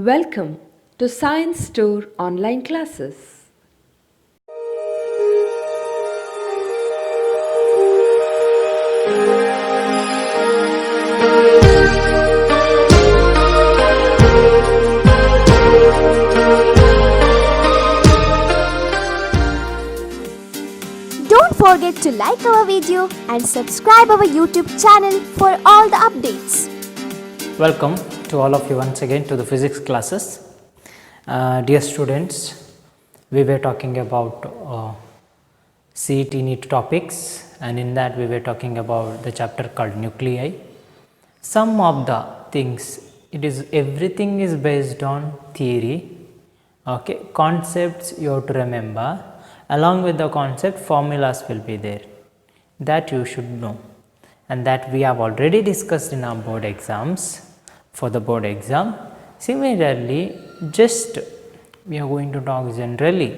Welcome to Science Store online classes. Don't forget to like our video and subscribe our YouTube channel for all the updates. Welcome to all of you once again to the physics classes. Dear students, we were talking about CET NEET topics, and in that we were talking about the chapter called nuclei. Some of the things, everything is based on theory, okay, concepts you have to remember. Along with the concept, formulas will be there that you should know, and that we have already discussed in our board exams. For the board exam, similarly, just we are going to talk generally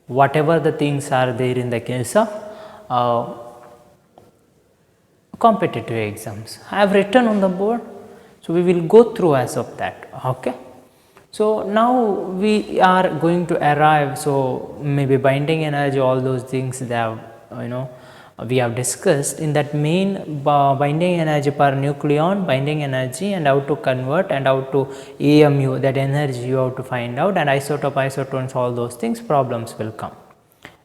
whatever the things are there in the case of competitive exams. I have written on the board, so we will go through as of that. Okay. So now we are going to arrive. So maybe binding energy, all those things they have, we have discussed in that main binding energy per nucleon, binding energy, and how to convert, and how to AMU, that energy you have to find out, and isotope, isotones, all those things, problems will come.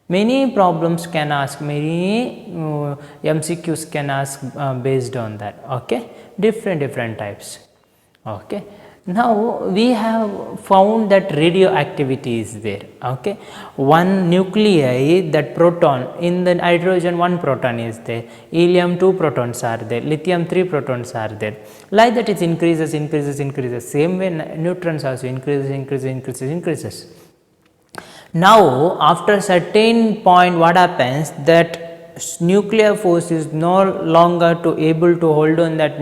Many problems can ask, many MCQs can ask based on that. Okay, different types. Okay. Now we have found that radioactivity is there. Okay, one nuclei, that proton, in the hydrogen one proton is there, helium 2 protons are there, lithium 3 protons are there. Like that it increases. Same way neutrons also increases. Now after certain point, what happens, that nuclear force is no longer able to hold on that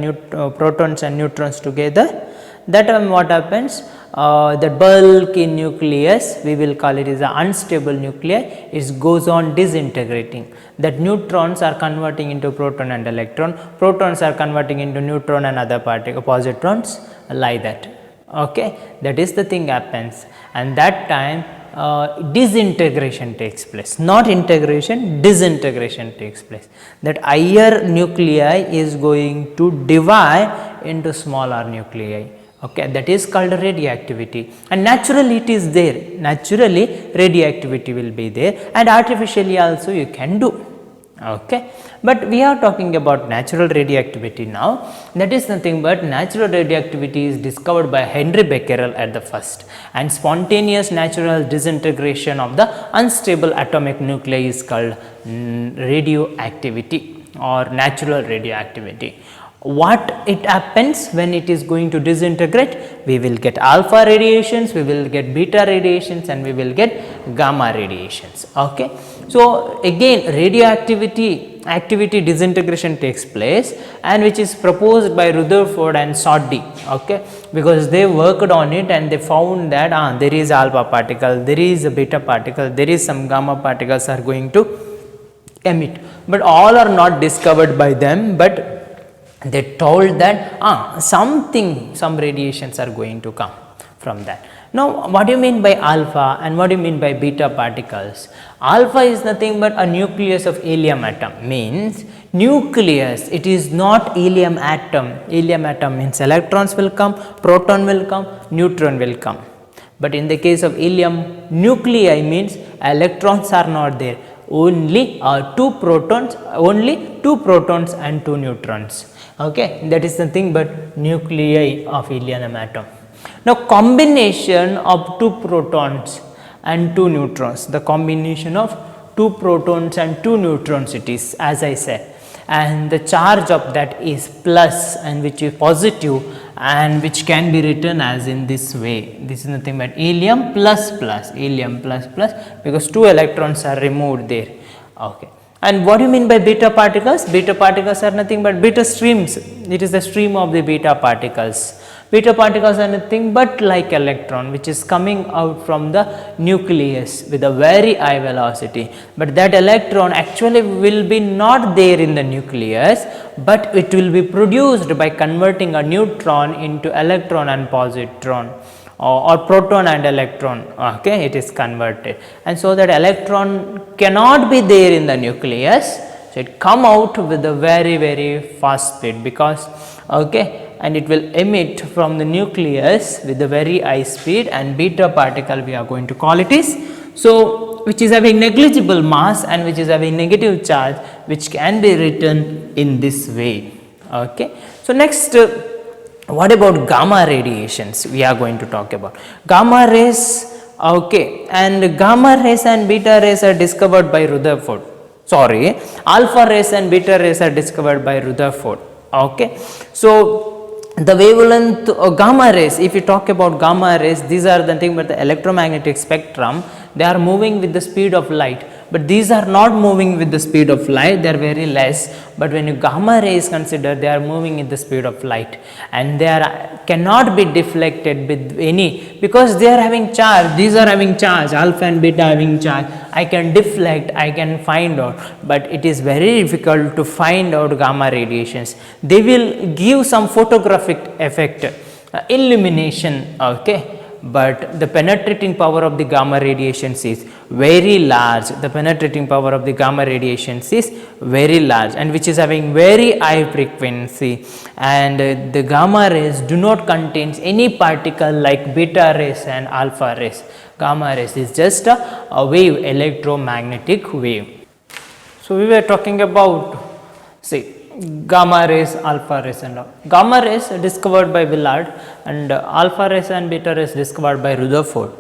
protons and neutrons together. That time what happens, the bulk in nucleus, we will call it is an unstable nuclei, it goes on disintegrating. That neutrons are converting into proton and electron, protons are converting into neutron and other positrons, like that. Okay, that is the thing happens, and that time disintegration takes place, not integration, disintegration takes place. That higher nuclei is going to divide into smaller nuclei. Okay, that is called radioactivity, and naturally it is there. Naturally radioactivity will be there, and artificially also you can do. Okay, but we are talking about natural radioactivity now. That is nothing but natural radioactivity is discovered by Henry Becquerel at the first, and spontaneous natural disintegration of the unstable atomic nuclei is called radioactivity or natural radioactivity. What it happens when it is going to disintegrate? We will get alpha radiations, we will get beta radiations, and we will get gamma radiations. Okay. So again radioactivity disintegration takes place, and which is proposed by Rutherford and Soddy. Okay, because they worked on it and they found that there is alpha particle, there is a beta particle, there is some gamma particles are going to emit, but all are not discovered by them, but they told that some radiations are going to come from that. Now what do you mean by alpha and what do you mean by beta particles? Alpha is nothing but a nucleus of helium atom, means nucleus, it is not helium atom. Helium atom means electrons will come, proton will come, neutron will come, but in the case of helium, nuclei means electrons are not there, only two protons and two neutrons. Okay, that is nothing but nuclei of helium atom. Now combination of two protons and two neutrons, the combination of two protons and two neutrons it is, as I said, and the charge of that is plus, and which is positive, and which can be written as in this way. This is nothing but helium plus, because two electrons are removed there. Okay. And what do you mean by beta particles? Beta particles are nothing but beta streams. It is the stream of the beta particles. Beta particles are nothing but like electron, which is coming out from the nucleus with a very high velocity, but that electron actually will be not there in the nucleus. but it will be produced by converting a neutron into electron and positron, or proton and electron. Okay, it is converted, and so that electron cannot be there in the nucleus. So it come out with a very fast speed, because okay, and it will emit from the nucleus with a very high speed, and beta particle we are going to call it is, so which is having negligible mass and which is having negative charge, which can be written in this way. Okay. So next, what about gamma radiations? We are going to talk about gamma rays. Okay, and gamma rays and beta rays are discovered by Rutherford. Sorry, alpha rays and beta rays are discovered by Rutherford. Okay, so the wavelength gamma rays, if you talk about gamma rays, these are the thing but the electromagnetic spectrum, they are moving with the speed of light, but these are not moving with the speed of light, they are very less. But when you gamma ray is considered, they are moving at the speed of light, and they are cannot be deflected with any, because they are having charge, these are having charge, alpha and beta having charge. I can deflect, I can find out, but it is very difficult to find out gamma radiations. They will give some photographic effect, illumination. Okay, but the penetrating power of the gamma radiations is very large. The penetrating power of the gamma radiations is very large, and which is having very high frequency, and the gamma rays do not contain any particle like beta rays and alpha rays. Gamma rays is just a wave, electromagnetic wave. So we were talking about, say, gamma rays, alpha rays and all. Gamma rays discovered by Willard, and alpha rays and beta rays discovered by Rutherford.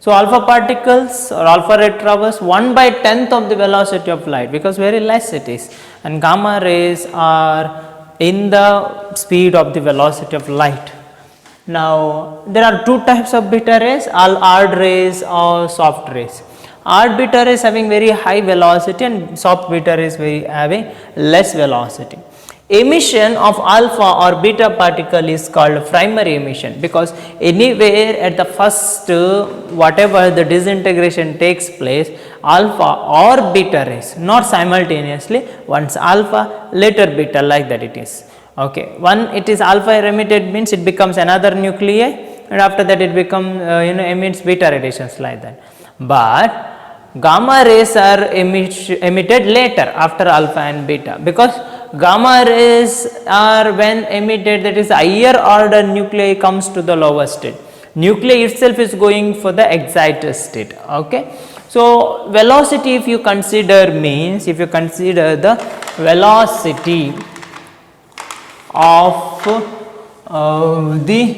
So alpha particles or alpha ray traverse 1/10th of the velocity of light, because very less it is, and gamma rays are in the speed of the velocity of light. Now there are two types of beta rays, hard rays or soft rays. Hard beta rays having very high velocity, and soft beta rays having less velocity. Emission of alpha or beta particle is called primary emission, because anywhere at the first whatever the disintegration takes place, alpha or beta rays, not simultaneously, once alpha later beta, like that it is. Okay, one it is alpha emitted means it becomes another nuclei, and after that it becomes emits beta radiations, like that. But gamma rays are emitted later after alpha and beta, because gamma rays are when emitted, that is higher order nuclei comes to the lower state. Nuclei itself is going for the excited state. Okay. So velocity, if you consider means, if you consider the velocity of the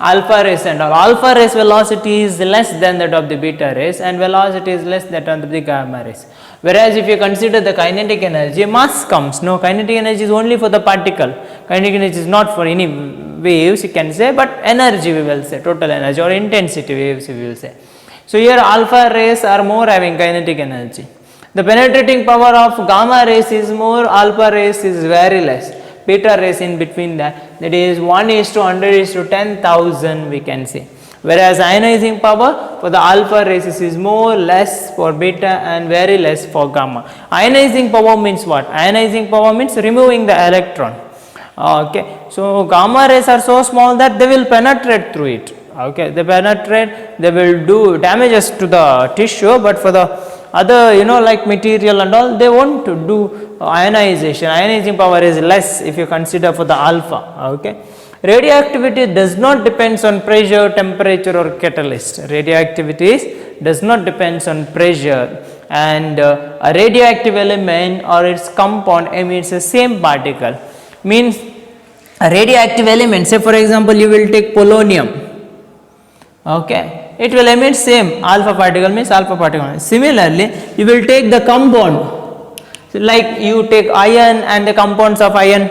alpha rays and all, alpha rays velocity is less than that of the beta rays, and velocity is less than that of the gamma rays. Whereas if you consider the kinetic energy, mass comes, no, kinetic energy is only for the particle, kinetic energy is not for any waves, you can say, but energy we will say, total energy or intensity waves we will say. So here alpha rays are more having kinetic energy. The penetrating power of gamma rays is more, alpha rays is very less. Beta rays in between that is 1:100:10,000 we can say. Whereas ionizing power for the alpha rays is more less for beta and very less for gamma. Ionizing power means what? Ionizing power means removing the electron. Okay, so gamma rays are so small that they will penetrate through it. Okay, they penetrate, they will do damages to the tissue, but for the other like material and all, they won't do ionization. Ionizing power is less if you consider for the alpha. Okay, radioactivity does not depends on pressure, temperature or catalyst. Radioactivity does not depends on pressure, and a radioactive element or its compound emits the same particle. Means a radioactive element, say for example you will take polonium. Okay, it will emit same alpha particle, means alpha particle. Similarly, you will take the compound, so like you take iron and the compounds of iron,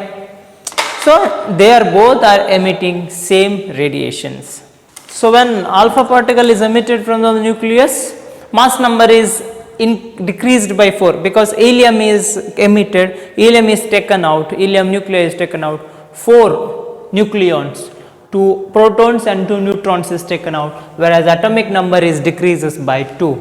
so they are both are emitting same radiations. So when alpha particle is emitted from the nucleus, mass number is decreased by 4, because helium is emitted, helium is taken out, helium nuclei is taken out, 4 nucleons, 2 protons and 2 neutrons is taken out, whereas atomic number is decreases by 2,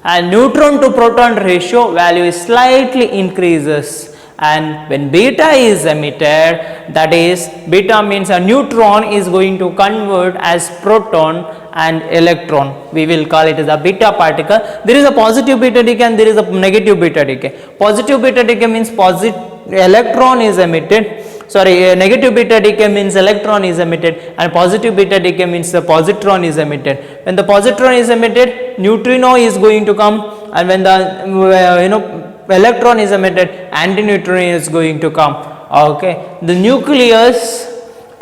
and neutron to proton ratio value is slightly increases and when beta is emitted, that is beta means a neutron is going to convert as proton and electron. We will call it as a beta particle. There is a positive beta decay and there is a negative beta decay. Positive beta decay means electron is emitted. Negative beta decay means electron is emitted, and positive beta decay means the positron is emitted. When the positron is emitted, neutrino is going to come, and when the electron is emitted, antineutrino is going to come. Okay, the nucleus,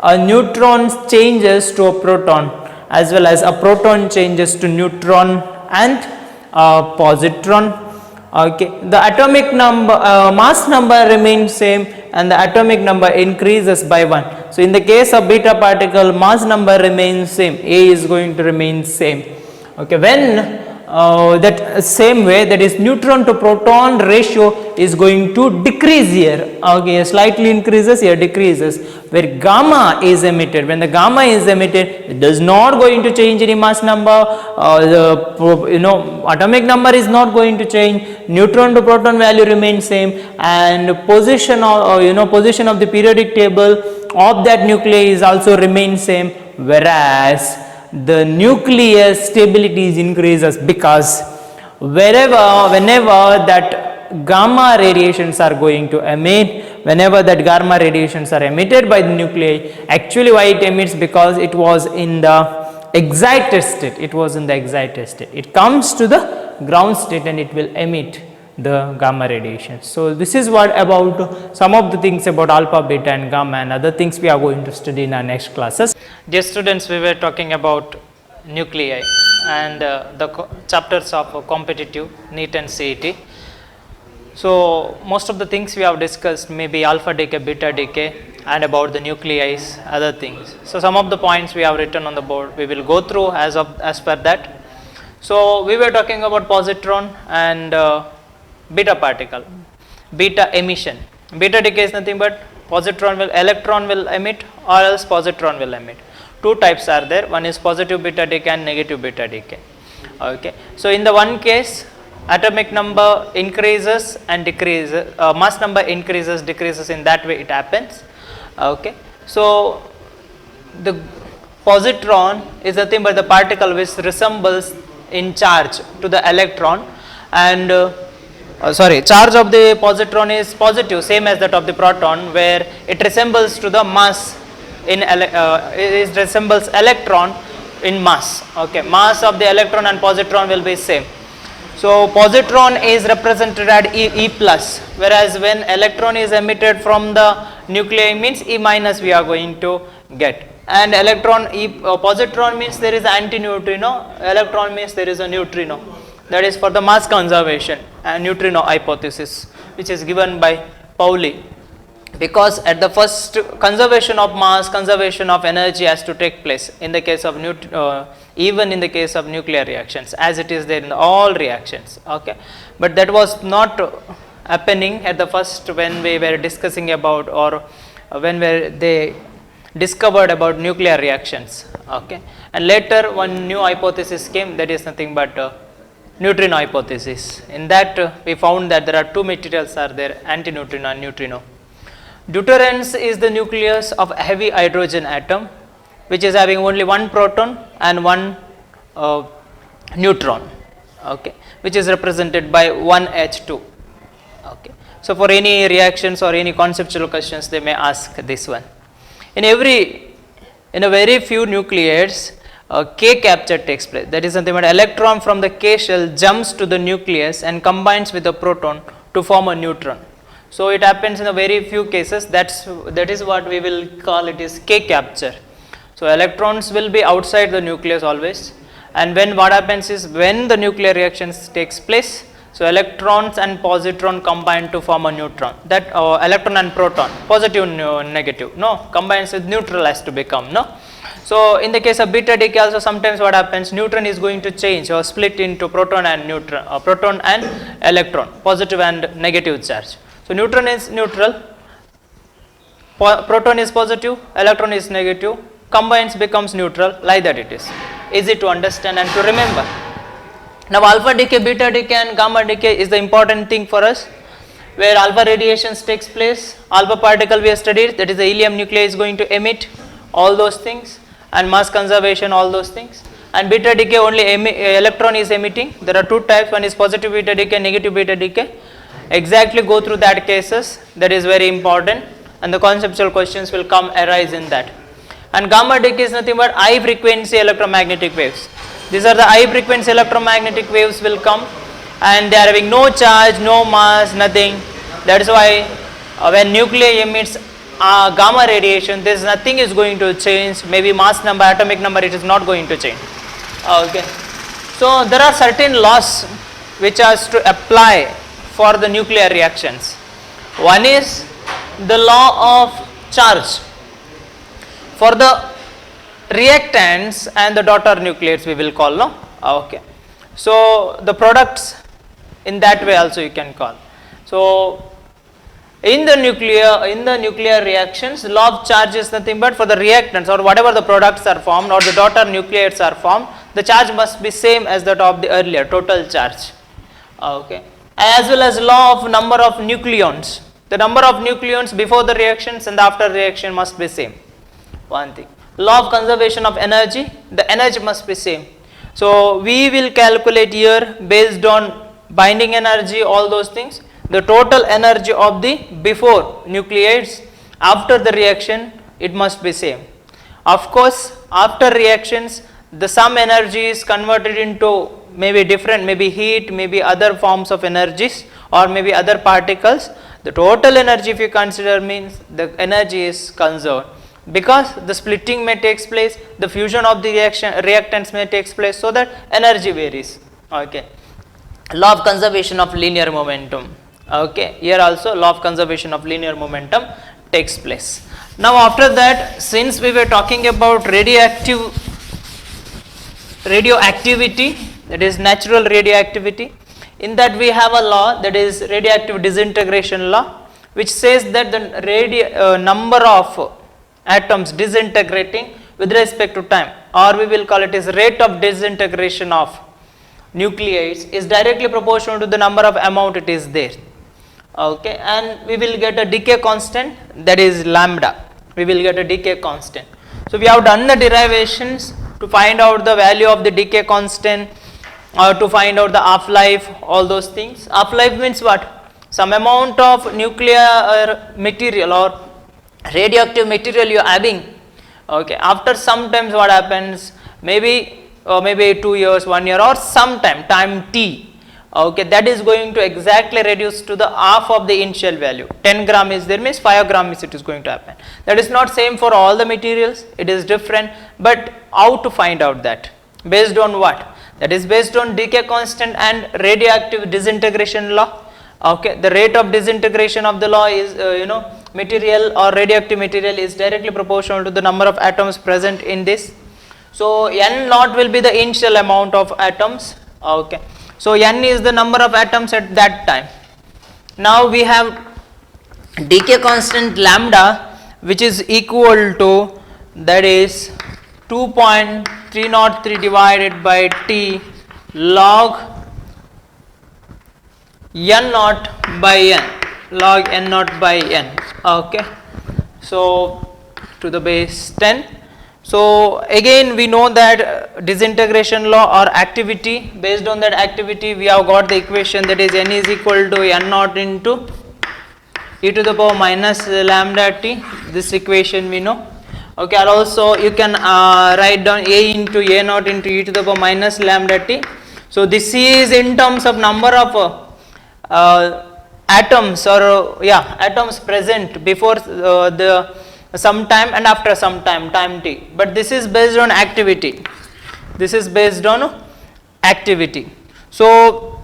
a neutron changes to a proton, as well as a proton changes to neutron and positron. Okay, the atomic number, mass number remains same, and the atomic number increases by 1. So in the case of beta particle, mass number remains same, A is going to remain same. Okay, when that same way, that is neutron to proton ratio is going to decrease here. Okay, slightly increases, here decreases. Where gamma is emitted, when the gamma is emitted, it does not going to change any mass number. The atomic number is not going to change. Neutron to proton value remains same, and position of position of the periodic table of that nuclei is also remains same. Whereas the nucleus stability increases, because whenever that gamma radiations are going to emit, whenever that gamma radiations are emitted by the nuclei, actually why it emits, because it was in the excited state, it comes to the ground state and it will emit the gamma radiation. So this is what about some of the things about alpha, beta and gamma, and other things we are going to study in our next classes. Dear students, we were talking about nuclei and the chapters of competitive NEET and CET. So most of the things we have discussed, maybe alpha decay, beta decay, and about the nuclei, other things. So some of the points we have written on the board, we will go through as per that. So we were talking about positron and beta particle, beta emission. Beta decay is nothing but electron will emit, or else positron will emit. Two types are there, one is positive beta decay and negative beta decay. Okay, so in the one case, atomic number increases and decreases, mass number increases, decreases, in that way it happens. Okay, so the positron is nothing but the particle which resembles in charge to the electron, and charge of the positron is positive, same as that of the proton, where it resembles to the mass in it resembles electron in mass. Okay, mass of the electron and positron will be same. So positron is represented at E plus, whereas when electron is emitted from the nuclei means E minus we are going to get, and positron means there is antineutrino, electron means there is a neutrino. That is for the mass conservation and neutrino hypothesis, which is given by Pauli, because at the first conservation of mass, conservation of energy has to take place in the case of even in the case of nuclear reactions, as it is there in all reactions. Okay, but that was not happening at the first when we were discussing about, or when they discovered about nuclear reactions. Okay, and later one new hypothesis came, that is nothing but neutrino hypothesis. In that we found that there are two materials are there, antineutrino and neutrino. Deuterance is the nucleus of a heavy hydrogen atom, which is having only one proton and one neutron. Okay, which is represented by 1 H2. Okay, so for any reactions or any conceptual questions, they may ask this one. In a very few nucleids, K capture takes place. That is something but electron from the K shell jumps to the nucleus and combines with the proton to form a neutron. So it happens in a very few cases. That is what we will call it is K capture. So electrons will be outside the nucleus always, and when what happens is when the nuclear reactions takes place, so electrons and positron combine to form a neutron. That electron and proton, positive negative, no, combines with neutral has to become, no. So in the case of beta decay also sometimes what happens, neutron is going to change or split into proton and neutron, proton and electron, positive and negative charge. So neutron is neutral, proton is positive, electron is negative, combines becomes neutral, like that it is. Easy to understand and to remember. Now alpha decay, beta decay and gamma decay is the important thing for us. where alpha radiations takes place, alpha particle we have studied, that is the helium nuclei is going to emit all those things, and mass conservation, all those things. And beta decay only electron is emitting. There are two types, one is positive beta decay, negative beta decay. Exactly go through that cases, that is very important, and the conceptual questions will come arise in that. And gamma decay is nothing but high frequency electromagnetic waves. These are the high frequency electromagnetic waves will come, and they are having no charge, no mass, nothing. That is why when nuclei emits gamma radiation, there is nothing is going to change. Maybe mass number, atomic number, it is not going to change. Okay. So there are certain laws which are to apply for the nuclear reactions. One is the law of charge. For the reactants and the daughter nucleates we will call, no? Okay. So the products in that way also you can call. So in the nuclear reactions, law of charge is nothing but for the reactants or whatever the products are formed or the daughter nucleates are formed, the charge must be same as that of the earlier total charge. Okay. As well as law of number of nucleons. The number of nucleons before the reactions and after reaction must be same. One thing. Law of conservation of energy, the energy must be same. So we will calculate here based on binding energy, all those things, the total energy of the before nucleides, after the reaction it must be same. Of course, after reactions the some energy is converted into maybe different, maybe heat, maybe other forms of energies or maybe other particles. The total energy if you consider means the energy is conserved, because the splitting may takes place, the fusion of the reactants may takes place, so that energy varies. Okay. Law of conservation of linear momentum. Okay, here also law of conservation of linear momentum takes place. Now after that, since we were talking about radioactivity, that is natural radioactivity, in that we have a law, that is radioactive disintegration law, which says that the number of atoms disintegrating with respect to time, or we will call it as rate of disintegration of nucleides, is directly proportional to the number of amount it is there. Okay, and we will get a decay constant, that is lambda. We will get a decay constant. So we have done the derivations to find out the value of the decay constant, or to find out the half-life, all those things. Half-life means what? Some amount of nuclear material or radioactive material you are having. Okay, after some times what happens, maybe 2 years, 1 year, or some time t, okay, that is going to exactly reduce to the half of the initial value. 10 gram is there means 5 gram is it is going to happen. That is not same for all the materials, it is different, but how to find out that? Based on what? That is based on decay constant and radioactive disintegration law. Okay, the rate of disintegration of the law is material or radioactive material is directly proportional to the number of atoms present in this. So n naught will be the initial amount of atoms. Okay, so n is the number of atoms at that time. Now we have decay constant lambda, which is equal to, that is 2.303 divided by t log n naught by n, log n naught by n. Okay, so to the base 10. So again we know that disintegration law or activity, based on that activity we have got the equation, that is n is equal to n naught into e to the power minus lambda t. This equation we know. Okay, and also you can write down a into a naught into e to the power minus lambda t. So this is in terms of number of atoms or atoms present before the some time and after some time t, but this is based on activity. This is based on activity. So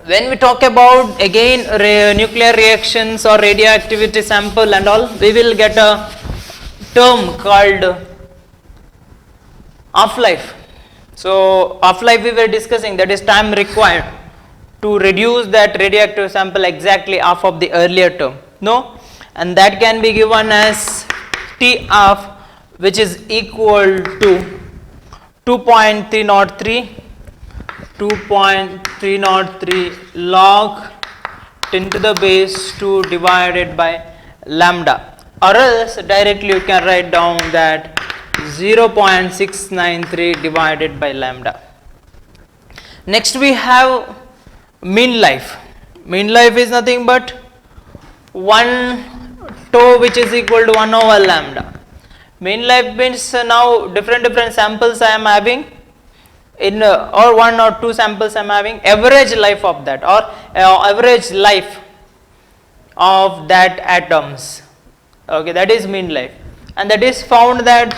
when we talk about again nuclear reactions or radioactivity sample and all, we will get a term called half-life. So half-life we were discussing, that is time required to reduce that radioactive sample exactly half of the earlier term. No, and that can be given as T half, which is equal to 2.303 log 10 to the base 2 divided by lambda, or else directly you can write down that 0.693 divided by lambda. Next we have mean life. Mean life is nothing but 1 tau, which is equal to 1 over lambda. Mean life means now different samples I am having in or 1 or 2 samples I am having, average life of that, or average life of that atoms. Okay, that is mean life, and that is found that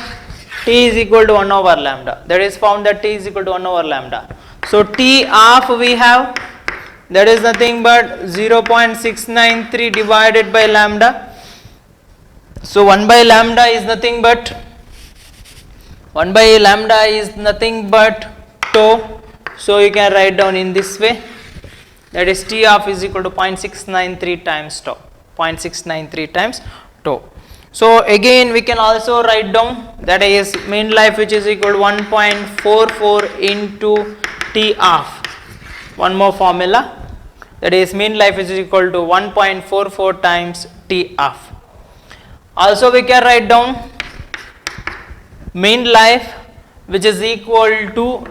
t is equal to 1 over lambda. That is found that t is equal to 1 over lambda. So t half we have, that is nothing but 0.693 divided by lambda. So 1 by lambda is nothing but tau. So you can write down in this way, that is t half is equal to 0.693 times tau, 0.693 times tau. So again we can also write down that is mean life, which is equal to 1.44 into t half. One more formula, that is mean life is equal to 1.44 times t half. Also we can write down mean life, which is equal to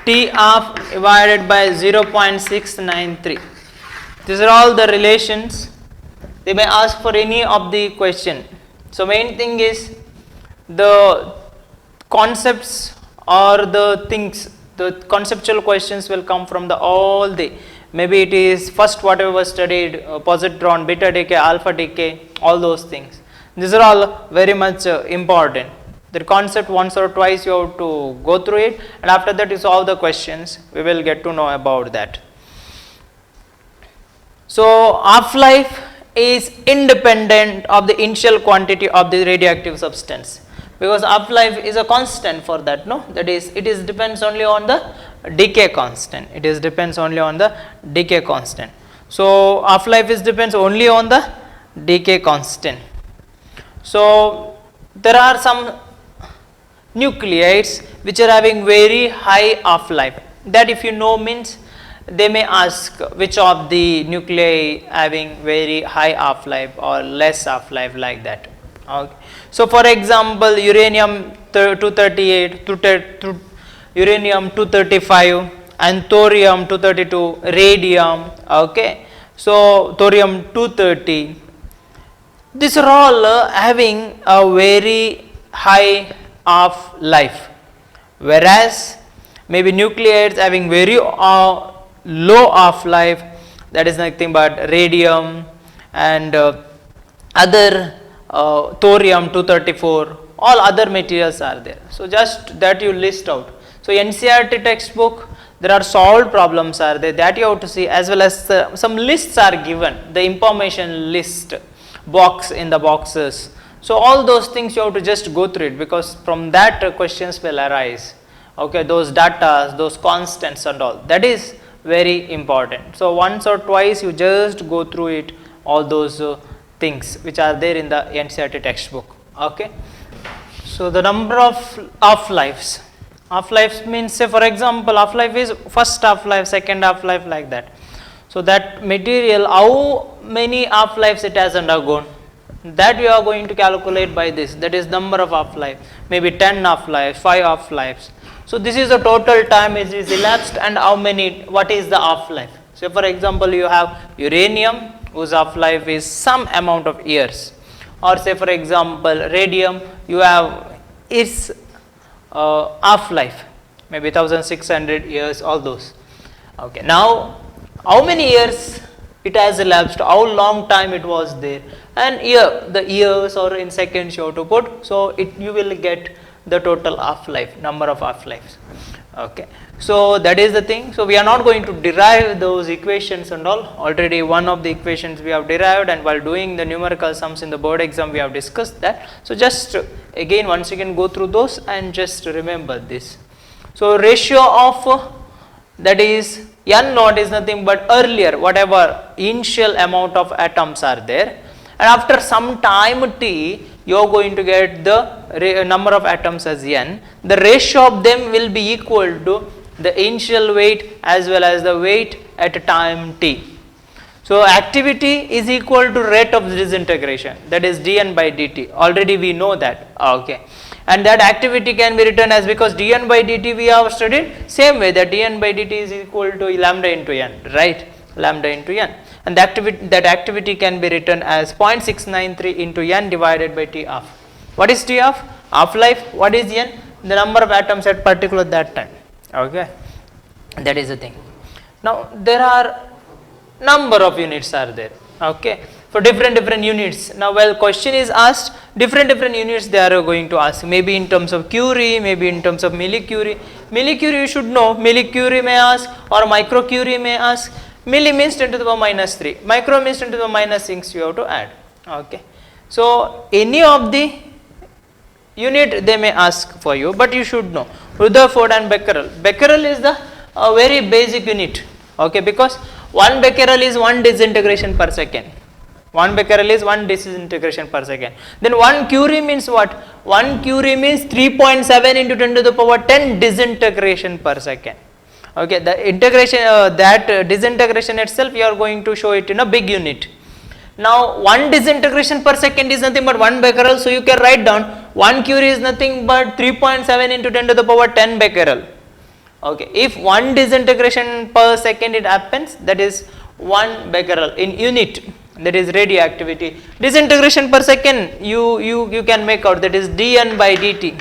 t half divided by 0.693. These are all the relations. They may ask for any of the question. So main thing is the concepts or the things, the conceptual questions will come from the all the, maybe it is first whatever was studied, positron, beta decay, alpha decay, all those things. These are all very much important. The concept once or twice you have to go through it, and after that you solve the questions, we will get to know about that. So half-life is independent of the initial quantity of the radioactive substance, because half-life is a constant for that, no? That is, it is depends only on the decay constant. It is depends only on the decay constant. So half-life is depends only on the decay constant. So there are some nuclides which are having very high half-life. That if you know means they may ask which of the nuclei having very high half-life or less half-life, like that. Okay. So for example, uranium 238, uranium 235 and thorium 232, radium, okay. So thorium 230, these are all having a very high half-life, whereas maybe nuclides having very low half-life, that is nothing but radium and other thorium 234, all other materials are there. So just that you list out. So NCERT textbook, there are solved problems are there, that you have to see, as well as some lists are given, the information list box in the boxes. So all those things you have to just go through it, because from that questions will arise. Okay, those data, those constants and all, that is very important. So once or twice you just go through it, all those things which are there in the NCERT textbook. Okay. So the number of half-lives. Half-lives means, say for example, half-life is first half-life, second half-life, like that. So that material, how many half-lives it has undergone, that you are going to calculate by this, that is number of half-life, maybe 10 half-lives, 5 half-lives. So this is the total time it is elapsed, and how many, what is the half-life. So for example, you have uranium whose half-life is some amount of years, or say for example radium, you have its half-life maybe 1600 years, all those. Okay, now how many years it has elapsed, how long time it was there, and here the years or in seconds you have to put, so it you will get the total half-life, number of half-lives. Okay, so that is the thing. So we are not going to derive those equations and all, already one of the equations we have derived, and while doing the numerical sums in the board exam we have discussed that. So just again once you can go through those and just remember this. So ratio of that is N naught is nothing but earlier whatever initial amount of atoms are there, and after some time t you are going to get the number of atoms as N. The ratio of them will be equal to the initial weight as well as the weight at time t. So activity is equal to rate of disintegration, that is dN by dt. Already we know that. Okay. And that activity can be written as, because dN by dt we have studied same way, that dN by dt is equal to lambda into n, right? Lambda into n. And that activity can be written as 0.693 into n divided by T half. What is T half? Half life. What is n? The number of atoms at particular that time. Okay. That is the thing. Now there are number of units are there. Okay. For different units. Now while question is asked, different units they are going to ask. Maybe in terms of Curie, maybe in terms of millicurie. Millicurie you should know. Millicurie may ask, or microcurie may ask. Milli means 10 to the power minus 3. Micro means 10 to the power minus 6 you have to add. Okay. So any of the unit they may ask for you, but you should know Rutherford and Becquerel. Becquerel is the very basic unit. Okay, because 1 Becquerel is 1 disintegration per second. 1 Becquerel is 1 disintegration per second. Then 1 Curie means what? 1 Curie means 3.7 into 10 to the power 10 disintegration per second. Okay, the integration, disintegration itself you are going to show it in a big unit. Now 1 disintegration per second is nothing but 1 Becquerel, so you can write down 1 Curie is nothing but 3.7 into 10 to the power 10 Becquerel. Okay, if 1 disintegration per second it happens, that is 1 Becquerel in unit, that is radioactivity. Disintegration per second you can make out, that is dN by dt.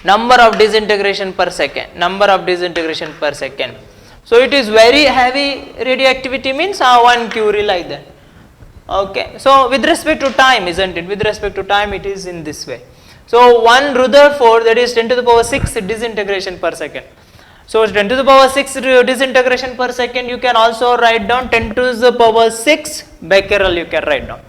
Number of disintegration per second, number of disintegration per second. So it is very heavy radioactivity means 1 Curie like that. Okay, so with respect to time, isn't it? With respect to time it is in this way. So 1 Rutherford, that is 10 to the power 6 disintegration per second. So 10 to the power 6 disintegration per second, you can also write down 10 to the power 6 Becquerel you can write down.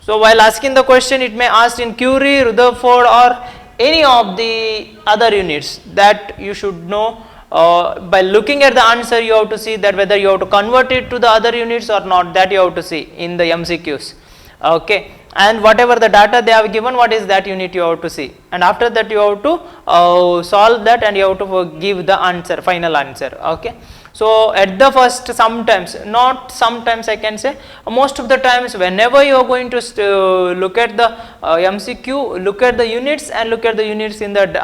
So while asking the question, it may ask in Curie, Rutherford or any of the other units, that you should know. By looking at the answer you have to see that whether you have to convert it to the other units or not, that you have to see in the MCQs. Okay, and whatever the data they have given, what is that unit you have to see, and after that you have to solve that and you have to give the answer, final answer. Okay, so at the first, sometimes, not sometimes I can say, most of the times whenever you are going to look at the MCQ, look at the units and look at the units in the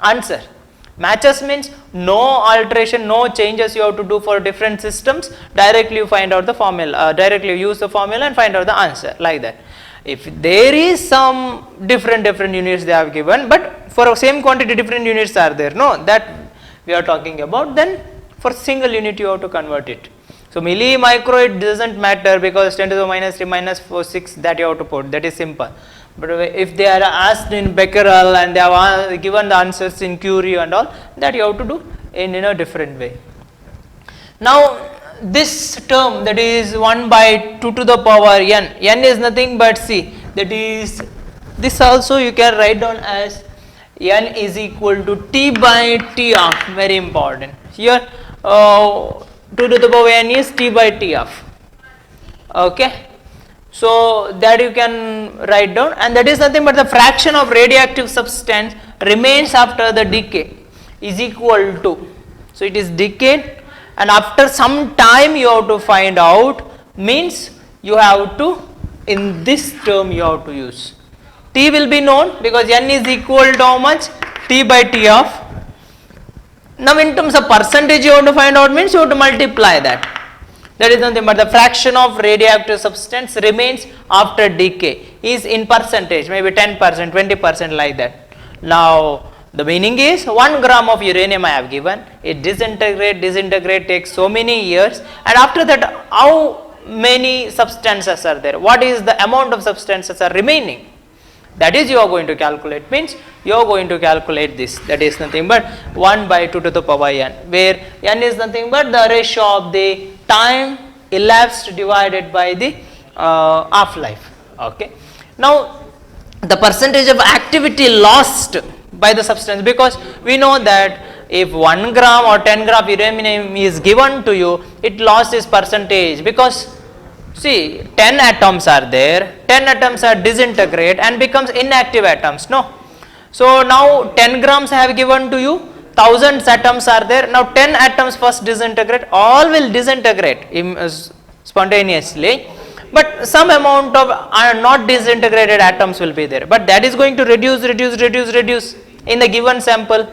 answer. Matches means no alteration, no changes you have to do for different systems, directly you find out the formula, directly use the formula and find out the answer, like that. If there is some different units they have given, but for same quantity different units are there, no, that we are talking about, then for single unit you have to convert it. So milli, micro, it doesn't matter, because 10 to the minus 3 minus 4, 6 that you have to put, that is simple. But if they are asked in Becquerel and they have given the answers in Curie and all, that you have to do in a different way. Now this term, that is 1 by 2 to the power n, n is nothing but c, that is, this also you can write down as n is equal to t by t half, very important. Here 2 to the power n is t by t half. Okay. So that you can write down, and that is nothing but the fraction of radioactive substance remains after the decay is equal to, so it is decayed, and after some time you have to find out, means you have to, in this term you have to use. T will be known because n is equal to how much? T by T half. Now in terms of percentage you have to find out, means you have to multiply that. That is nothing but the fraction of radioactive substance remains after decay is in percentage, maybe 10%, 20% like that. Now the meaning is 1 gram of uranium I have given, it disintegrate takes so many years, and after that how many substances are there, what is the amount of substances are remaining, that is you are going to calculate, means you are going to calculate this, that is nothing but 1 by 2 to the power n, where n is nothing but the ratio of the time elapsed divided by the half-life. Okay. Now the percentage of activity lost by the substance, because we know that if 1 gram or 10 gram uranium is given to you, it lost its percentage, because see 10 atoms are there, 10 atoms are disintegrate and becomes inactive atoms, no. So now 10 grams I have given to you, thousands atoms are there. Now 10 atoms first disintegrate, all will disintegrate. spontaneously, but some amount of not disintegrated atoms will be there, but that is going to reduce in the given sample.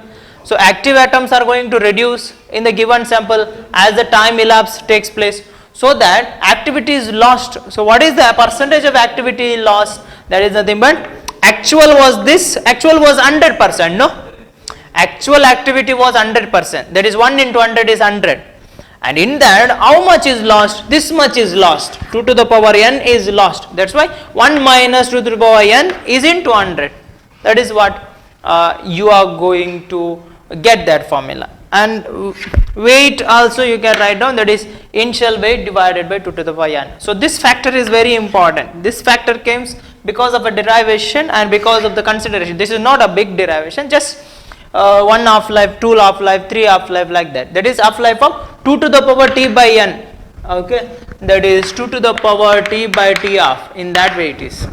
So active atoms are going to reduce in the given sample as the time elapse takes place, so that activity is lost. So what is the percentage of activity lost? That is nothing but actual was 100%, no? Actual activity was 100%, that is 1 into 100 is 100, and in that how much is lost? This much is lost, 2 to the power n is lost. That is why 1 minus 2 to the power n is into 100. That is what you are going to get that formula. And weight also you can write down, that is initial weight divided by 2 to the power n. So this factor is very important. This factor comes because of a derivation and because of the consideration. This is not a big derivation, just 1 half life, 2 half life, 3 half life, like that. That is half life of 2 to the power t by n. Okay, that is 2 to the power t by t half. In that way it is.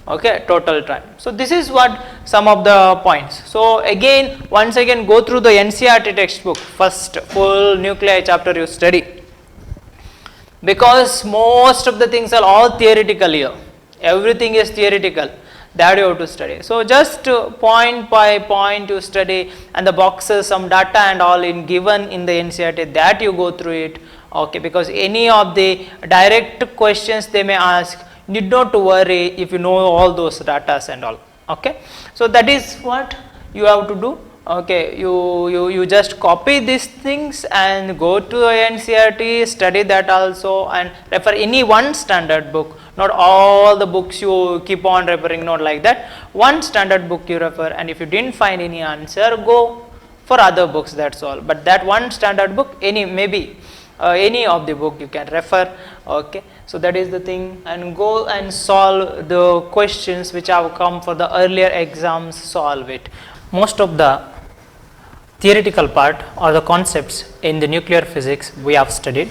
Okay, total time. So this is what some of the points. So again, once again go through the NCERT textbook, first full nuclei chapter you study, because most of the things are all theoretical here. Everything is theoretical, that you have to study. So just point by point you study, and the boxes, some data and all in given in the NCERT, that you go through it. Okay, because any of the direct questions they may ask, need not to worry if you know all those data and all. Okay, so that is what you have to do. Okay, you just copy these things and go to NCERT, study that also, and refer any one standard book, not all the books you keep on referring, not like that. One standard book you refer, and if you didn't find any answer, go for other books, that's all. But that one standard book, any of the book you can refer. Okay, so that is the thing, and go and solve the questions which have come for the earlier exams, solve it. Most of the theoretical part or the concepts in the nuclear physics we have studied.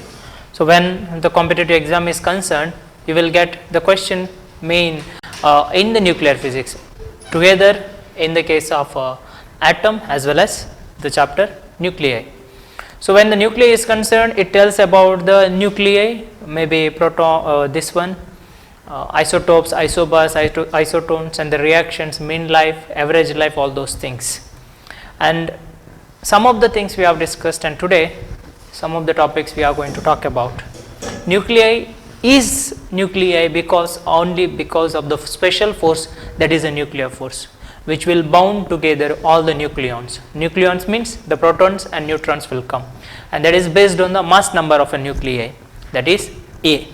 So when the competitive exam is concerned, you will get the question main in the nuclear physics together in the case of atom as well as the chapter nuclei. So when the nuclei is concerned, it tells about the nuclei, maybe proton, this one, isotopes, isobars, isotones, and the reactions, mean life, average life, all those things. And some of the things we have discussed, and today some of the topics we are going to talk about. Nuclei is nuclei only because of the special force, that is a nuclear force, which will bound together all the nucleons. Nucleons means the protons and neutrons will come, and that is based on the mass number of a nuclei, that is A.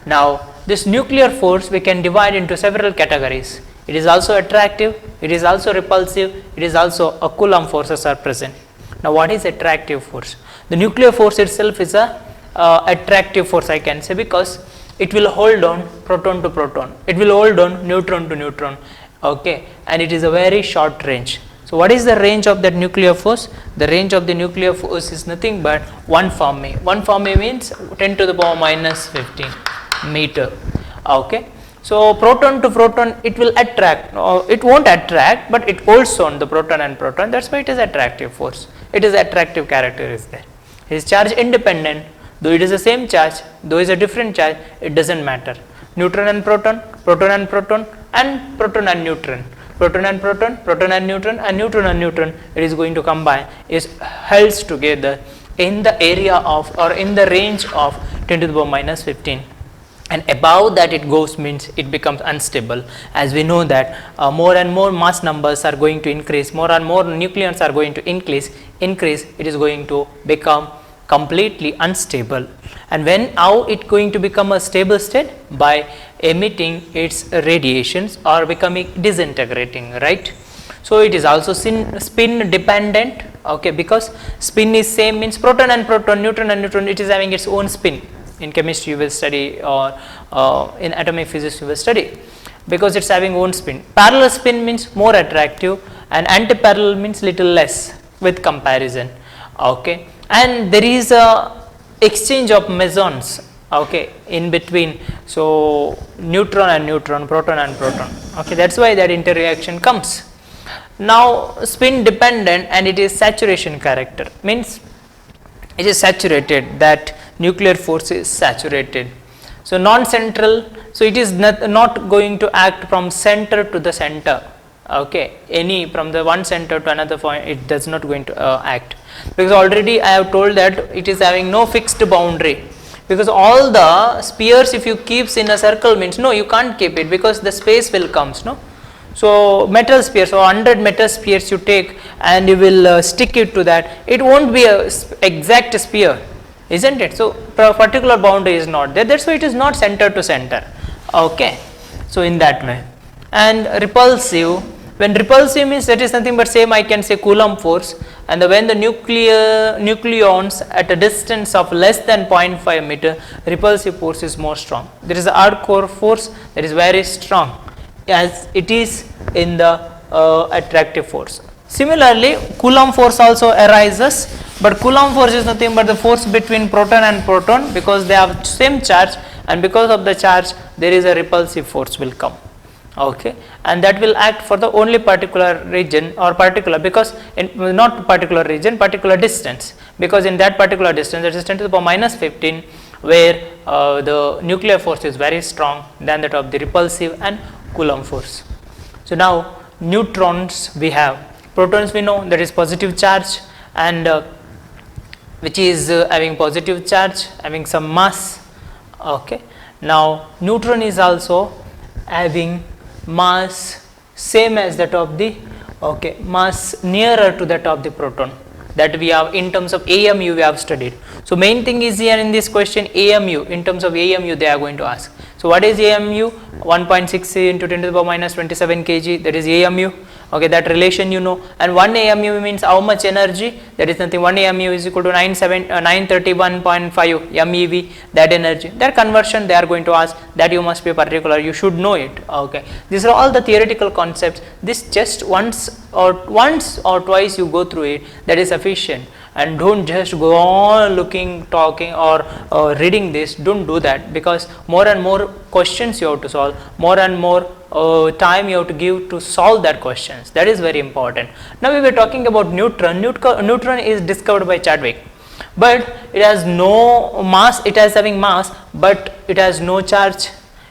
Now this nuclear force we can divide into several categories. It is also attractive, it is also repulsive, it is also a Coulomb forces are present. Now what is attractive force? The nuclear force itself is a attractive force, I can say, because it will hold on proton to proton, it will hold on neutron to neutron. Okay, and it is a very short range. So what is the range of that nuclear force? The range of the nuclear force is nothing but 1 Fermi. 1 Fermi means 10 to the power minus 15 meter. Okay, so proton to proton it will attract, it won't attract, but it holds on the proton and proton. That's why it is attractive force. It is attractive character is there. It is charge independent, though it is the same charge, though it is a different charge, it doesn't matter. Neutron and proton, proton and proton, and proton and neutron, proton and proton, proton and neutron, and neutron and neutron, it is going to combine, is held together in the area of, or in the range of 10 to the power minus 15, and above that it goes means it becomes unstable. As we know that more and more mass numbers are going to increase, more and more nucleons are going to increase, it is going to become completely unstable. And when how it going to become a stable state? By emitting its radiations or becoming disintegrating, right? So it is also spin dependent. Okay, because spin is same means proton and proton, neutron and neutron, it is having its own spin. In chemistry you will study, or in atomic physics you will study, because it's having own spin. Parallel spin means more attractive, and anti-parallel means little less with comparison. Okay, and there is a exchange of mesons, okay, in between. So neutron and neutron, proton and proton. Okay, that's why that interaction comes. Now spin dependent, and it is saturation character, means it is saturated, that nuclear force is saturated. So non-central, so it is not going to act from center to the center, okay, any from the one center to another point, it does not going to act, because already I have told that it is having no fixed boundary, because all the spheres if you keeps in a circle means no, you can't keep it because the space will comes, no. So metal spheres, so 100 metal spheres you take and you will stick it to that, it won't be a exact sphere, isn't it? So particular boundary is not there, that's why it is not center to center, okay. So in that way. And repulsive, when repulsive means that is nothing but same I can say Coulomb force, and when the nucleons at a distance of less than 0.5 meter, repulsive force is more strong. There is a hardcore force that is very strong as it is in the attractive force. Similarly, Coulomb force also arises, but Coulomb force is nothing but the force between proton and proton, because they have same charge, and because of the charge there is a repulsive force will come, okay, and that will act for the only particular region or particular, because in not particular region, particular distance, because in that particular distance, that is 10 to the power minus 15, where the nuclear force is very strong than that of the repulsive and Coulomb force. So now neutrons we have, protons we know that is positive charge, and which is having positive charge, having some mass, okay. Now neutron is also having mass same as that of the, okay, mass nearer to that of the proton, that we have in terms of AMU we have studied. So main thing is here in this question AMU, in terms of AMU they are going to ask. So what is AMU? 1.6 into 10 to the power minus 27 kg, that is AMU, okay, that relation you know. And 1 AMU means how much energy, that is nothing, 1 AMU is equal to 931.5 MeV, that energy, that conversion they are going to ask, that you must be particular, you should know it, okay. These are all the theoretical concepts, this just once or twice you go through it, that is sufficient. And don't just go on looking, talking or reading this, don't do that, because more and more questions you have to solve, more and more time you have to give to solve that questions, that is very important. Now we were talking about neutron. Neutron is discovered by Chadwick, but it has no mass, it has having mass, but it has no charge,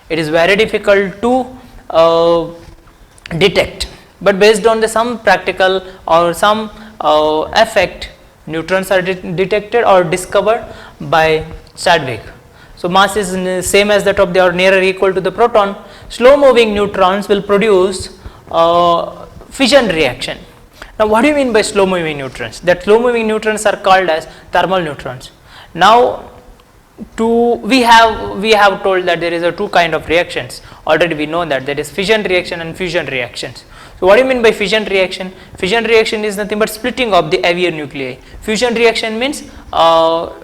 it is very difficult to detect, but based on the some practical or some effect, neutrons are detected or discovered by Chadwick. So mass is same as that of the or near or equal to the proton. Slow moving neutrons will produce fission reaction. Now what do you mean by slow moving neutrons? That slow moving neutrons are called as thermal neutrons. Now we have told that there is a two kind of reactions, already we know that, that is fission reaction and fusion reactions. So what do you mean by fission reaction? Fission reaction is nothing but splitting of the heavier nuclei. Fusion reaction means all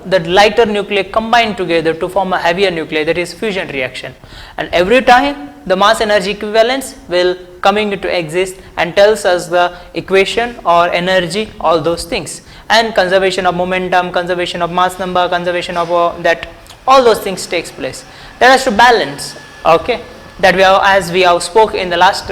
the lighter nuclei combine together to form a heavier nuclei, that is fusion reaction. And every time the mass energy equivalence will coming to exist and tells us the equation or energy, all those things, and conservation of momentum, conservation of mass number, conservation of that, all those things takes place. That has to balance, okay, that we have, as we have spoke in the last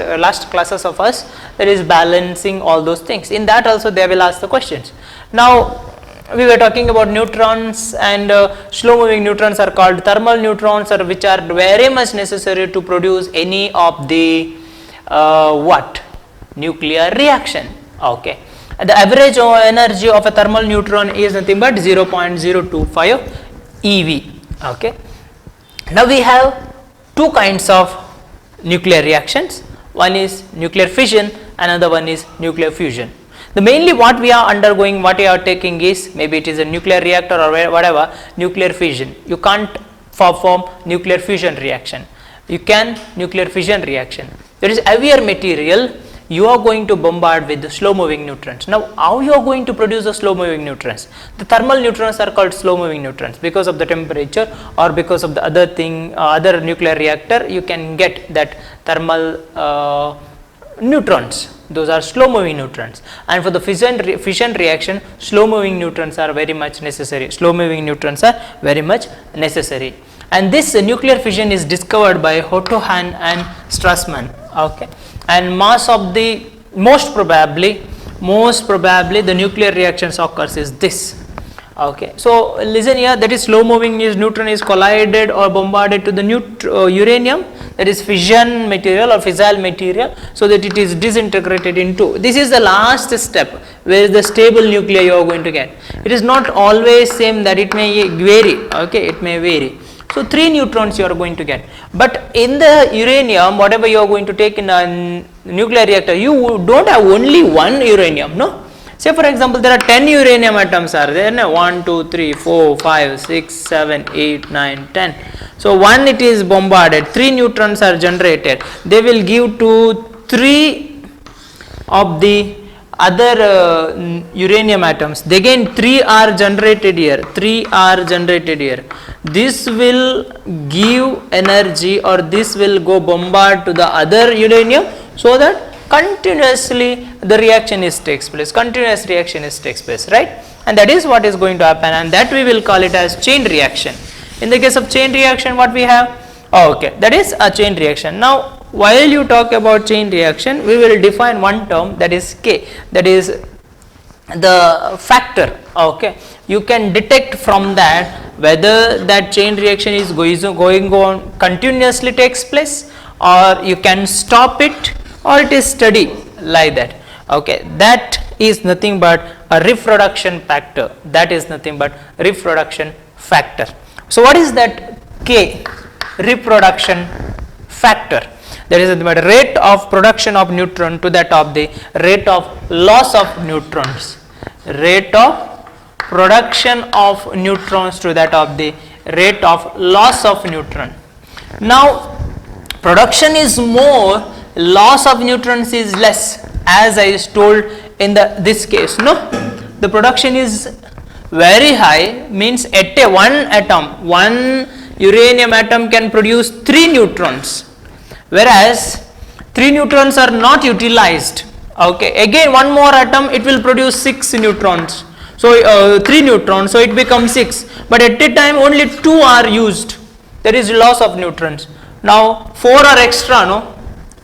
classes of us, that is balancing all those things. In that also they will ask the questions. Now we were talking about neutrons, and slow moving neutrons are called thermal neutrons, or which are very much necessary to produce any of the nuclear reaction, okay. And the average energy of a thermal neutron is nothing but 0.025 eV, okay. Now we have two kinds of nuclear reactions, one is nuclear fission, another one is nuclear fusion. The mainly what we are undergoing, what we are taking is, maybe it is a nuclear reactor or whatever, nuclear fission. You can't perform nuclear fusion reaction, you can nuclear fission reaction. There is heavier material, you are going to bombard with the slow moving neutrons. Now how you are going to produce the slow moving neutrons? The thermal neutrons are called slow moving neutrons because of the temperature or because of the other thing, other nuclear reactor, you can get that thermal neutrons, those are slow moving neutrons. And for the fission reaction, slow moving neutrons are very much necessary, slow moving neutrons are very much necessary. And this nuclear fission is discovered by Otto Hahn and Strassmann, okay. And mass of the most probably the nuclear reactions occurs is this, Okay, so listen here, that is slow moving means neutron is collided or bombarded to the uranium, that is fission material or fissile material, so that it is disintegrated into. This is the last step where the stable nuclei you are going to get. It is not always same, that it may vary, okay, it may vary. So 3 neutrons you are going to get, but in the uranium whatever you are going to take in a nuclear reactor, you don't have only one uranium, no. Say for example, there are 10 uranium atoms are there, no? 1, 2, 3, 4, 5, 6, 7, 8, 9, 10. So one it is bombarded, 3 neutrons are generated, they will give to 3 of the other uranium atoms. Again 3 are generated here, 3 are generated here. This will give energy, or this will go bombard to the other uranium, so that continuously the reaction is takes place, continuous reaction is takes place, right? And that is what is going to happen, and that we will call it as chain reaction. In the case of chain reaction, what we have? Oh, okay, that is a chain reaction. Now while you talk about chain reaction, we will define one term, that is K, that is the factor. Okay, you can detect from that whether that chain reaction is going on continuously takes place, or you can stop it, or it is steady like that. Okay, that is nothing but a reproduction factor, that is nothing but reproduction factor. So what is that K? Reproduction factor. That is the rate of production of neutron to that of the rate of loss of neutrons, rate of production of neutrons to that of the rate of loss of neutron. Now production is more, loss of neutrons is less, as I told in this case, no. The production is very high, means at one uranium atom can produce 3 neutrons, whereas 3 neutrons are not utilized. Okay, again one more atom, it will produce 6 neutrons, so 3 neutrons, so it becomes 6, but at a time only 2 are used, there is loss of neutrons. Now 4 are extra, no,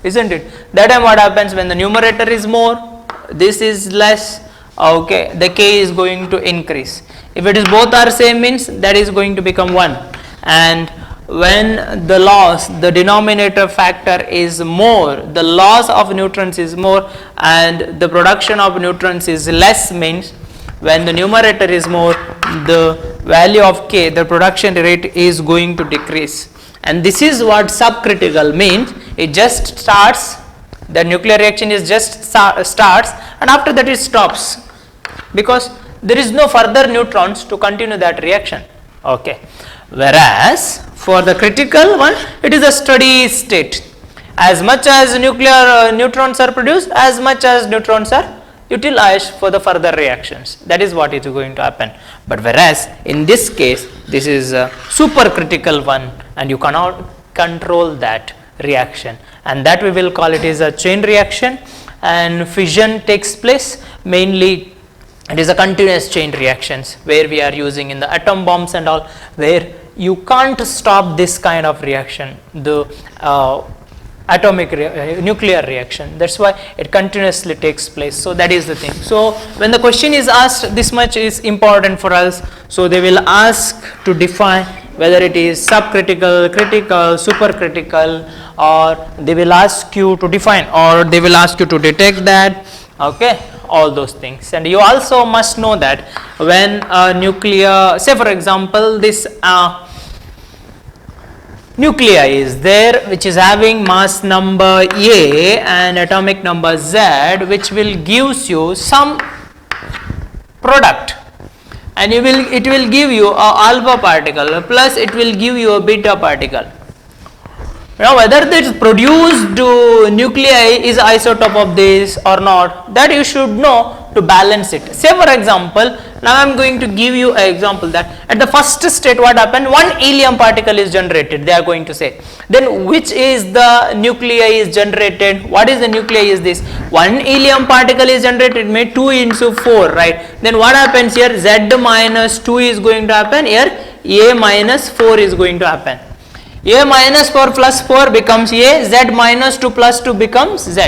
isn't it? That time what happens, when the numerator is more, this is less, okay, the K is going to increase. If it is both are same, means that is going to become 1, and when the loss, the denominator factor is more, the loss of neutrons is more and the production of neutrons is less, means when the numerator is more, the value of K, the production rate is going to decrease. And this is what subcritical means. It just starts, the nuclear reaction is just starts, and after that it stops, because there is no further neutrons to continue that reaction. Okay, whereas for the critical one, it is a steady state. As much as nuclear neutrons are produced, as much as neutrons are utilized for the further reactions. That is what is going to happen. But whereas in this case, this is a supercritical one, and you cannot control that reaction, and that we will call it is a chain reaction, and fission takes place. Mainly it is a continuous chain reactions where we are using in the atom bombs and all, where you can't stop this kind of reaction, the atomic nuclear reaction. That's why it continuously takes place. So that is the thing. So when the question is asked, this much is important for us. So they will ask to define whether it is subcritical, critical, supercritical, or they will ask you to define, or they will ask you to detect that. Okay, all those things. And you also must know that when a nuclear, say for example, this nuclei is there which is having mass number A and atomic number Z, which will gives you some product, and it will give you a alpha particle plus it will give you a beta particle. Now whether this produced nuclei is isotope of this or not, that you should know to balance it. Say for example, now I am going to give you an example that at the first state what happened, one helium particle is generated, they are going to say. Then which is the nuclei is generated, what is the nuclei is this, one helium particle is generated, made 2 into 4, right? Then what happens here, Z minus 2 is going to happen, here A minus 4 is going to happen. A minus 4 plus 4 becomes A, Z minus 2 plus 2 becomes Z,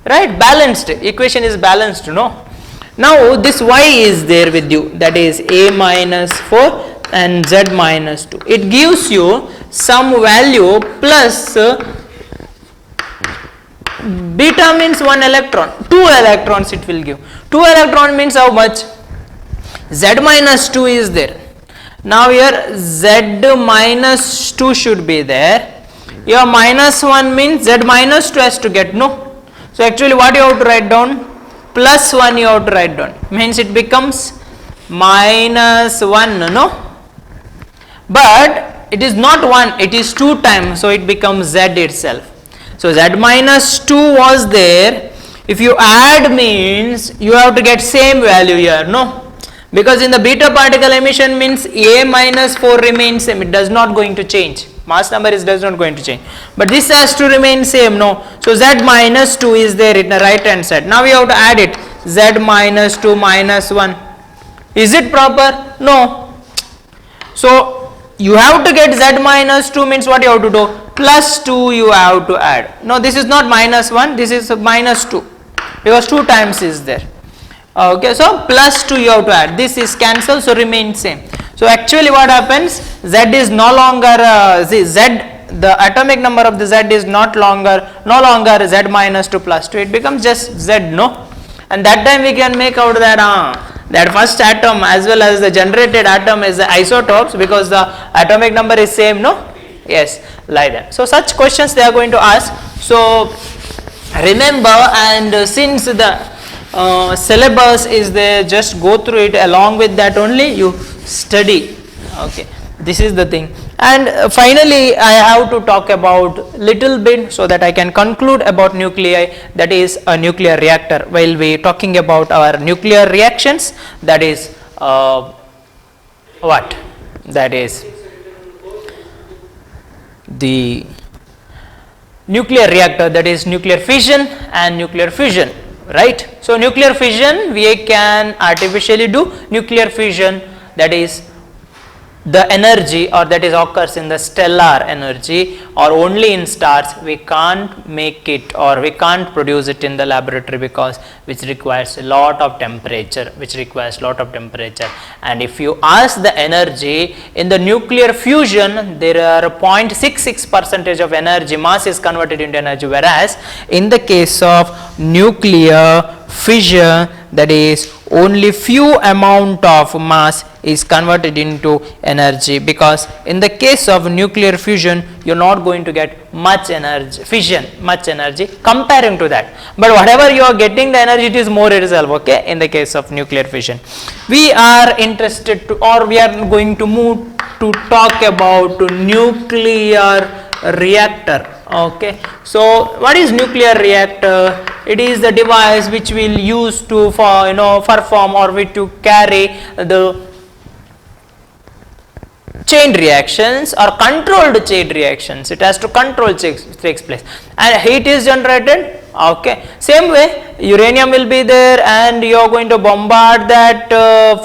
right? Balanced, equation is balanced, no? Now this y is there with you, that is a minus 4 and z minus 2. It gives you some value plus beta means 1 electron, 2 electrons it will give. 2 electron means how much? Z minus 2 is there. Now here Z minus 2 should be there. Your minus 1 means Z minus 2 has to get, no. So actually what you have to write down? Plus 1 you have to write down. Means it becomes minus 1, no. But it is not 1, it is 2 times. So it becomes Z itself. So Z minus 2 was there. If you add means you have to get same value here, no. Because in the beta particle emission means A minus 4 remains same, it does not going to change. Mass number is does not going to change. But this has to remain same, no. So Z minus 2 is there in the right hand side. Now we have to add it. Z minus 2 minus 1. Is it proper? No. So you have to get Z minus 2 means what you have to do? Plus 2 you have to add. No, this is not minus 1, this is minus 2. Because 2 times is there. Okay, so plus 2 you have to add. This is cancelled, so remains same. So actually what happens? Z is no longer the atomic number of the Z is no longer Z minus 2 plus 2. It becomes just Z, no. And that time we can make out that first atom as well as the generated atom is the isotopes, because the atomic number is same, no. Yes, like that. So such questions they are going to ask. So remember, and since the syllabus is there, just go through it, along with that only you study. Okay, this is the thing. And finally I have to talk about little bit so that I can conclude about nuclei, that is a nuclear reactor. While we talking about our nuclear reactions, that is what? That is the nuclear reactor, that is nuclear fission and nuclear fusion, right? So nuclear fission we can artificially do. Nuclear fusion, that is the energy, or that is occurs in the stellar energy or only in stars. We can't make it or we can't produce it in the laboratory, because which requires a lot of temperature, and if you ask the energy in the nuclear fusion, there are 0.66% of energy, mass is converted into energy, whereas in the case of nuclear fission, that is only few amount of mass is converted into energy, because in the case of nuclear fusion you are not going to get much energy, much energy comparing to that, but whatever you are getting the energy, it is more itself. Okay, in the case of nuclear fission, we are interested to, or we are going to move to talk about nuclear reactor. Okay, so what is nuclear reactor? It is the device which will use to perform or to carry the chain reactions or controlled chain reactions. It has to control takes place, and heat is generated. Okay, same way uranium will be there, and you are going to bombard that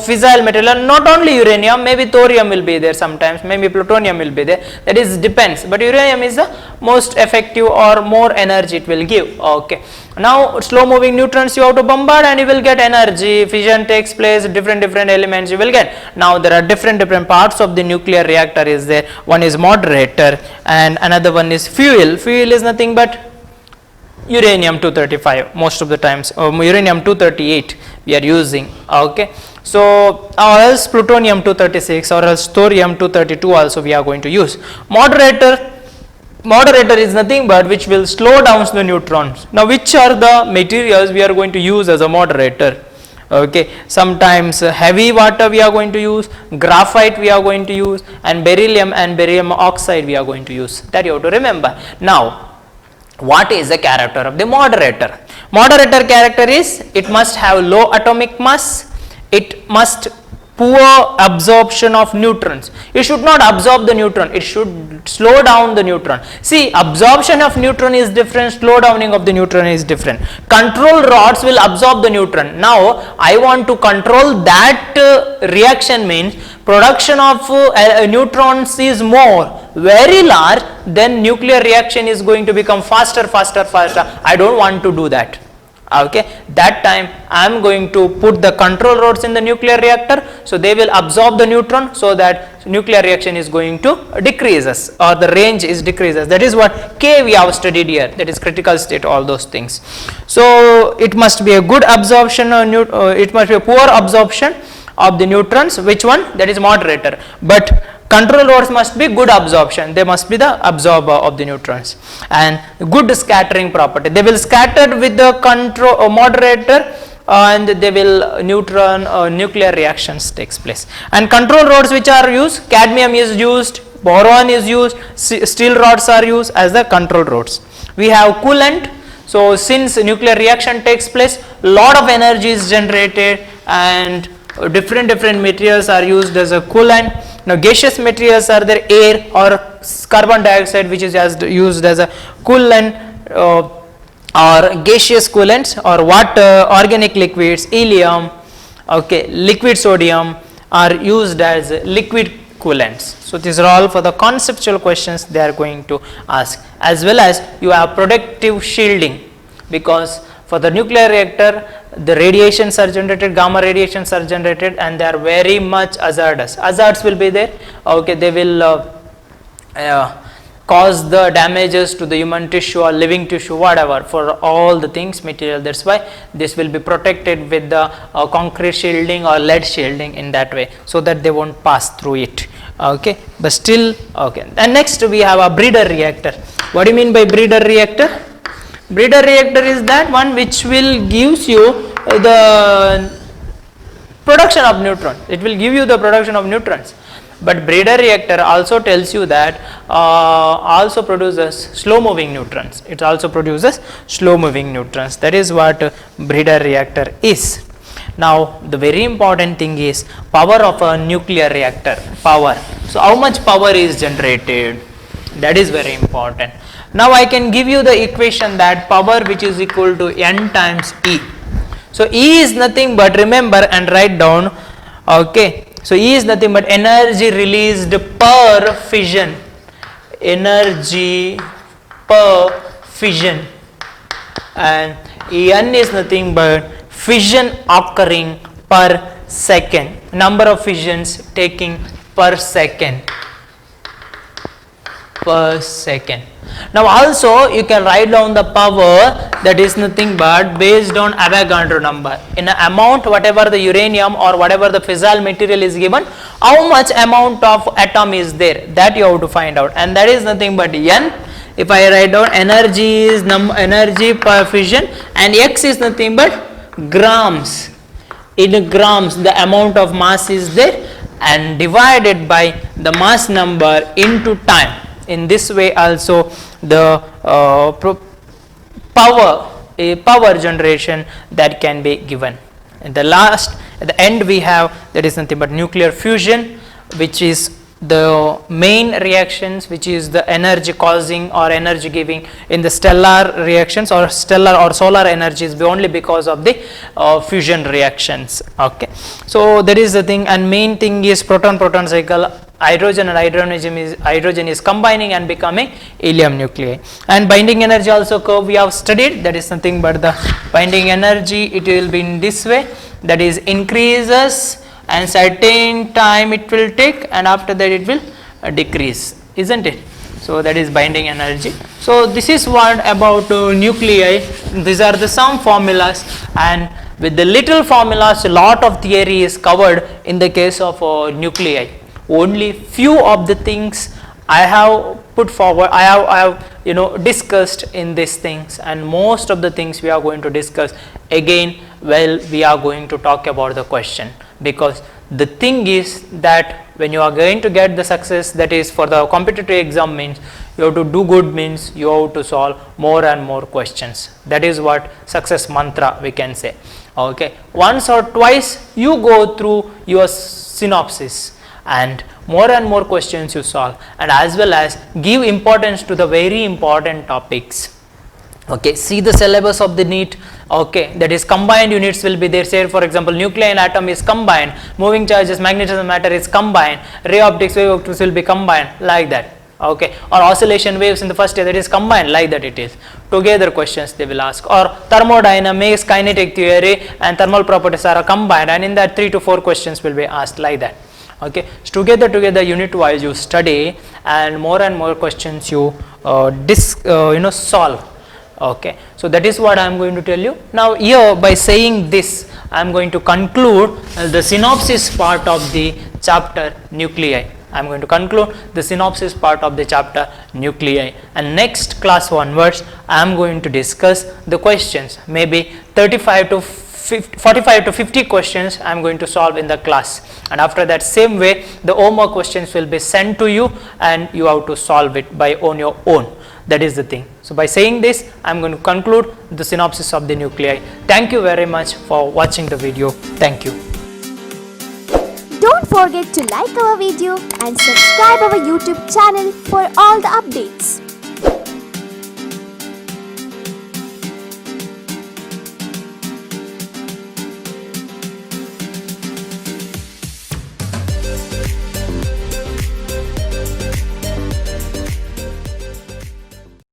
fissile material. Not only uranium, maybe thorium will be there sometimes, maybe plutonium will be there, that is depends, but uranium is the most effective or more energy it will give. Okay, now slow moving neutrons you have to bombard and you will get energy. Fission takes place, different elements you will get. Now there are different parts of the nuclear reactor is there. One is moderator and another one is fuel. Fuel is nothing but uranium 235 most of the times, or uranium 238 we are using. Okay, so or else plutonium 236 or else thorium 232 also we are going to use. Moderator is nothing but which will slow down the neutrons. Now which are the materials we are going to use as a moderator? Okay, sometimes heavy water we are going to use, graphite we are going to use, and beryllium oxide we are going to use. That you have to remember. Now what is the character of the moderator? Moderator character is it must have low atomic mass, it must poor absorption of neutrons. It should not absorb the neutron, it should slow down the neutron. See, absorption of neutron is different, slow downing of the neutron is different. Control rods will absorb the neutron. Now I want to control that reaction, means production of neutrons is more very large, then nuclear reaction is going to become faster. I don't want to do that. Okay, that time I am going to put the control rods in the nuclear reactor, so they will absorb the neutron, so that nuclear reaction is going to decreases, or the range is decreases. That is what K we have studied here, that is critical state, all those things. So it must be a good absorption, it must be a poor absorption of the neutrons. Which one? That is moderator. But control rods must be good absorption, they must be the absorber of the neutrons, and good scattering property. They will scatter with the control moderator, and they will nuclear reactions takes place. And control rods which are used, cadmium is used, boron is used, steel rods are used as the control rods. We have coolant. So since nuclear reaction takes place, lot of energy is generated, and different materials are used as a coolant. Now gaseous materials are there, air or carbon dioxide, which is used as a coolant, or gaseous coolants, or water, organic liquids, helium, okay, liquid sodium are used as liquid coolants. So these are all for the conceptual questions they are going to ask. As well as you have protective shielding, because for the nuclear reactor the radiations are generated, gamma radiations are generated, and they are very much hazardous. Hazards will be there, okay, they will cause the damages to the human tissue or living tissue, whatever, for all the things material. That's why this will be protected with the concrete shielding or lead shielding in that way, so that they won't pass through it. Okay, but still, okay. And next we have a breeder reactor. What do you mean by breeder reactor? Breeder reactor is that one which will gives you the production of neutrons. It will give you the production of neutrons. But breeder reactor also tells you that also produces slow moving neutrons. It also produces slow moving neutrons. That is what breeder reactor is. Now the very important thing is power of a nuclear reactor. Power. So how much power is generated? That is very important. Now I can give you the equation that power which is equal to N times E. So E is nothing but, remember and write down, okay. So E is nothing but energy released per fission. Energy per fission. And En is nothing but fission occurring per second. Number of fissions taking per second. Per second. Now also you can write down the power, that is nothing but based on Avogadro number. In an amount, whatever the uranium or whatever the fissile material is given, how much amount of atom is there, that you have to find out, and that is nothing but N. If I write down energy is energy per fission, and X is nothing but grams. In grams the amount of mass is there, and divided by the mass number into time. In this way also the power generation that can be given. And the last, at the end we have, that is nothing but nuclear fusion, which is the main reactions, which is the energy causing or energy giving in the stellar reactions, or stellar or solar energies, only because of the fusion reactions. Okay, so that is the thing. And main thing is proton-proton cycle. Hydrogen and hydrogen is combining and becoming helium nuclei. And binding energy also curve we have studied, that is nothing but the binding energy, it will be in this way, that is increases and certain time it will take, and after that it will decrease, isn't it? So that is binding energy. So this is what about nuclei. These are the some formulas, and with the little formulas a lot of theory is covered in the case of nuclei. Only few of the things I have put forward, I have discussed in these things, and most of the things we are going to discuss again while we are going to talk about the question. Because the thing is that when you are going to get the success, that is for the competitive exam, means you have to do good, means you have to solve more and more questions. That is what success mantra we can say. Okay, once or twice you go through your synopsis, and more questions you solve, and as well as give importance to the very important topics. Okay, see the syllabus of the NEET. Okay, that is combined units will be there. Say for example, nuclei and atom is combined, moving charges, magnetism, matter is combined, ray optics, wave optics will be combined, like that. Okay, or oscillation waves in the first year, that is combined, like that it is. Together questions they will ask. Or thermodynamics, kinetic theory and thermal properties are combined, and in that 3 to 4 questions will be asked like that. Okay, so together unit wise you study, and more questions you solve. Okay, so that is what I am going to tell you. Now here, by saying this, I am going to conclude the synopsis part of the chapter nuclei. I am going to conclude the synopsis part of the chapter nuclei, and next class onwards I am going to discuss the questions, maybe 45 to 45 to 50 questions I am going to solve in the class, and after that same way the homework questions will be sent to you and you have to solve it by on your own. That is the thing. So by saying this, I am going to conclude the synopsis of the nuclei. Thank you very much for watching the video. Thank you. Don't forget to like our video and subscribe our YouTube channel for all the updates.